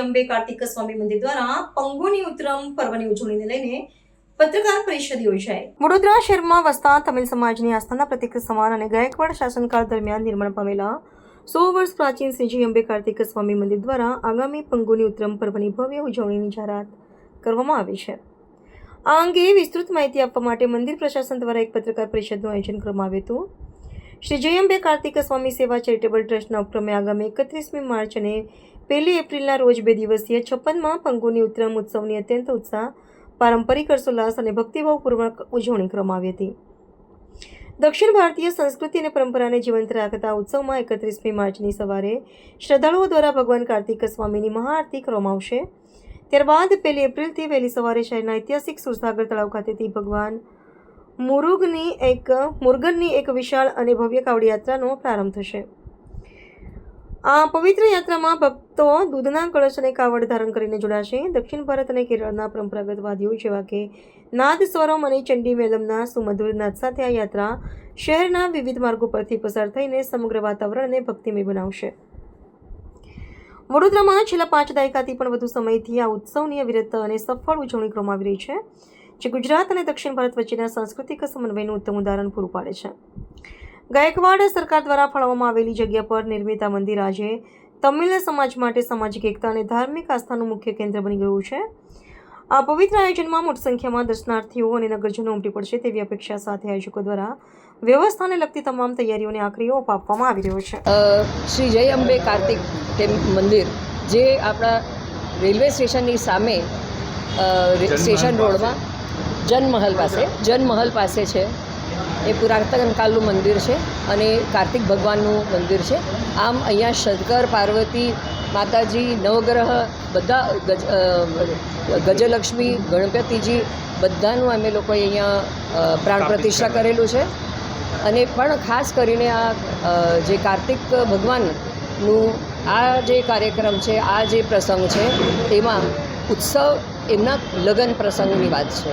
અંબે કાર્તિક સ્વામી મંદિર દ્વારા પંગુની ઉત્તરમ પર્વની ઉજવણીને લઈને પત્રકાર પરિષદ યોજાઈ। વડોદરા શહેરમાં વસતા તમિલ સમાજની આસ્થાના પ્રતીક સમાન અને ગાયકવાડ શાસનકાળ દરમિયાન નિર્માણ પામેલા 100 વર્ષ પ્રાચીન શ્રીજી અંબે કાર્તિક સ્વામી મંદિર દ્વારા આગામી પંગુની ઉત્તરમ પર્વની ભવ્ય ઉજવણીની જાહેરાત કરવામાં આવી છે। આ અંગે વિસ્તૃત માહિતી આપવા માટે મંદિર પ્રશાસન દ્વારા એક પત્રકાર પરિષદનું આયોજન કરવામાં આવ્યું હતું। શ્રી જય અંબે કાર્તિક સ્વામી સેવા ચેરિટેબલ ટ્રસ્ટના ઉપક્રમે આગામી 31મી માર્ચ અને 1 એપ્રિલના રોજ 2 દિવસીય 56મા પંગુની ઉત્તરમ ઉત્સવની અત્યંત ઉત્સાહ, પારંપરિક હર્ષોલ્લાસ અને ભક્તિભાવપૂર્વક ઉજવણી કરવામાં આવી હતી। દક્ષિણ ભારતીય સંસ્કૃતિ અને પરંપરાને જીવંત રાખતા ઉત્સવમાં 31મી માર્ચની સવારે શ્રદ્ધાળુઓ દ્વારા ભગવાન કાર્તિક સ્વામીની મહાઆરતી કરવામાં આવશે। ત્યારબાદ 1 એપ્રિલથી વહેલી સવારે શહેરના ઐતિહાસિક સુરસાગર તળાવ ખાતેથી ભગવાન મુરુગનની એક વિશાળ અને ભવ્ય કાવડ યાત્રાનો પ્રારંભ થશે। આ પવિત્ર યાત્રામાં ભક્તો દૂધના કળશ અને કાવડ ધારણ કરીને જોડાશે। દક્ષિણ ભારત અને કેરળના પરંપરાગત વાદ્યો જેવા કે નાદ સ્વરમ અને ચંડી મેલમના સુમધુર નાદ સાથે આ યાત્રા શહેરના વિવિધ માર્ગો પરથી પસાર થઈને સમગ્ર વાતાવરણને ભક્તિમય બનાવશે। વડોદરામાં છેલ્લા 5 દાયકાથી પણ વધુ સમયથી આ ઉત્સવની અવિરત અને સફળ ઉજવણી કરવામાં આવી રહી છે, જે ગુજરાત અને દક્ષિણ ભારત વચ્ચેના સાંસ્કૃતિક સમન્વયનું ઉત્તમ ઉદાહરણ પૂરું પાડે છે। ગાયકવાડ સરકાર દ્વારા ફાળવવામાં આવેલી જગ્યા પર નિર્મિત આ મંદિર આજે તમિલ સમાજ માટે સામાજિક એકતા અને ધાર્મિક આસ્થાનું મુખ્ય કેન્દ્ર બની ગયું છે। આ પવિત્ર આયોજનમાં મોટી સંખ્યામાં દર્શનાર્થીઓ અને નગરજનો ઉમટી પડશે તેવી અપેક્ષા સાથે આયોજકો દ્વારા વ્યવસ્થાને લગતી તમામ તૈયારીઓને આખરી ઓપ આપવામાં આવી રહ્યો છે। શ્રી જય અંબે કાર્તિક મંદિર જે આપણા રેલવે સ્ટેશનની સામે સ્ટેશન રોડમાં જનમહલ પાસે છે। એ પુરાતન કાળનું મંદિર છે અને કાર્તિક ભગવાનનું મંદિર છે। આમ અહીંયા શંકર, પાર્વતી માતાજી, નવગ્રહ બધા ગજલક્ષ્મી, ગણપતિજી બધાનું અમે લોકોએ અહીંયા પ્રાણ પ્રતિષ્ઠા કરેલું છે। અને પણ ખાસ કરીને આ જે કાર્તિક ભગવાનનું આ જે કાર્યક્રમ છે, આ જે પ્રસંગ છે, તેમાં ઉત્સવ એમના લગ્ન પ્રસંગની વાત છે।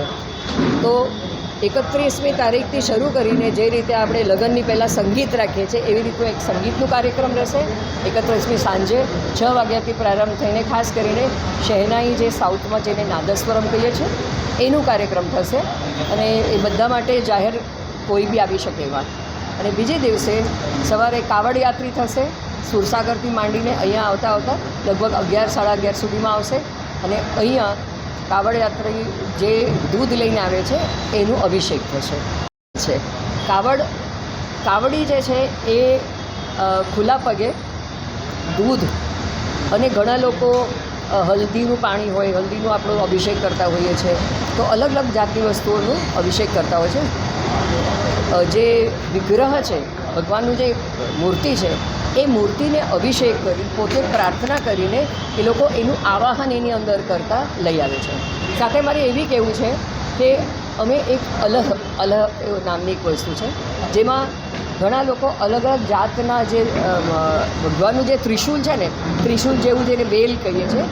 તો 31મી તારીખથી શરૂ કરીને જે રીતે આપણે લગ્નની પહેલાં સંગીત રાખીએ છીએ એવી રીતનું એક સંગીતનું કાર્યક્રમ રહેશે। 31મી સાંજે 6 વાગ્યાથી પ્રારંભ થઈને ખાસ કરીને શહેનાઈ જે સાઉથમાં જેને નાદસ્વરમ કહીએ છીએ એનું કાર્યક્રમ થશે અને એ બધા માટે જાહેર કોઈ બી આવી શકે એવા। અને બીજે દિવસે સવારે કાવડ યાત્રી થશે, સુરસાગરથી માંડીને અહીંયા આવતા લગભગ 11 સાડા 11 સુધીમાં આવશે અને અહીંયા કાવડ યાત્રી જે દૂધ લઈને આવે છે એનું અભિષેક થશે। કાવડી જે છે એ ખુલ્લા પગે દૂધ અને ઘણા લોકો હલ્દીનું પાણી હોય, હલ્દીનું આપણો અભિષેક કરતા હોઈએ છીએ, તો અલગ અલગ જાતની વસ્તુઓનું અભિષેક કરતા હોય છે। જે વિગ્રહ છે, ભગવાનનું જે મૂર્તિ છે, એ મૂર્તિને અભિષેક કરી પોતે પ્રાર્થના કરીને એ લોકો એનું આવાહન એની અંદર કરતાં લઈ આવે છે। સાથે મારે એવી કહેવું છે કે અમે એક અલહ નામની એક વસ્તુ છે જેમાં ઘણા લોકો અલગ અલગ જાતના જે ભગવાનનું જે ત્રિશૂલ છે ને, ત્રિશૂલ જેવું જેને બેલ કહીએ છીએ,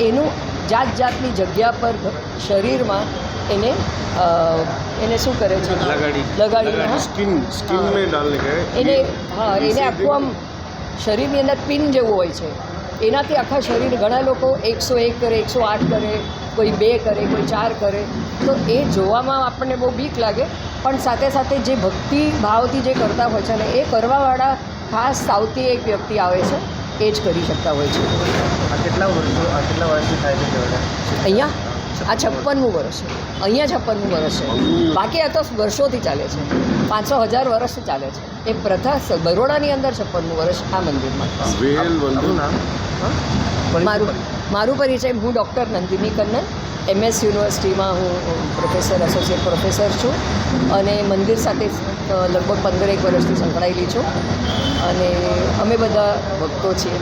એનું જાતની જગ્યા પર શરીરમાં એને શું કરે છે, લગાડી એને આખું આમ શરીરની અંદર પિન જેવું હોય છે, એનાથી આખા શરીર ઘણા લોકો 101 કરે, 108 કરે, કોઈ 2 કરે, કોઈ 4 કરે, તો એ જોવામાં આપણને બહુ બીક લાગે, પણ સાથે સાથે જે ભક્તિ ભાવથી જે કરતા હોય છે ને એ કરવાવાળા ખાસ સાઉથી એક વ્યક્તિ આવે છે, એ જ કરી શકતા હોય છે। કેટલા વર્ષથી થાય છે અહીંયા? આ 56મું વર્ષ છે, અહીંયા 56મું વર્ષ છે, બાકી આ તો વર્ષોથી ચાલે છે, 500,000 વર્ષથી ચાલે છે। એ પ્રથા બરોડાની અંદર 56મું વર્ષ આ મંદિરમાં। મારું પરિચય, હું ડૉક્ટર નંદિની કન્નન, MS યુનિવર્સિટીમાં હું એસોસિએટ પ્રોફેસર છું અને મંદિર સાથે લગભગ 15 વર્ષથી સંકળાયેલી છું અને અમે બધા ભક્તો છીએ।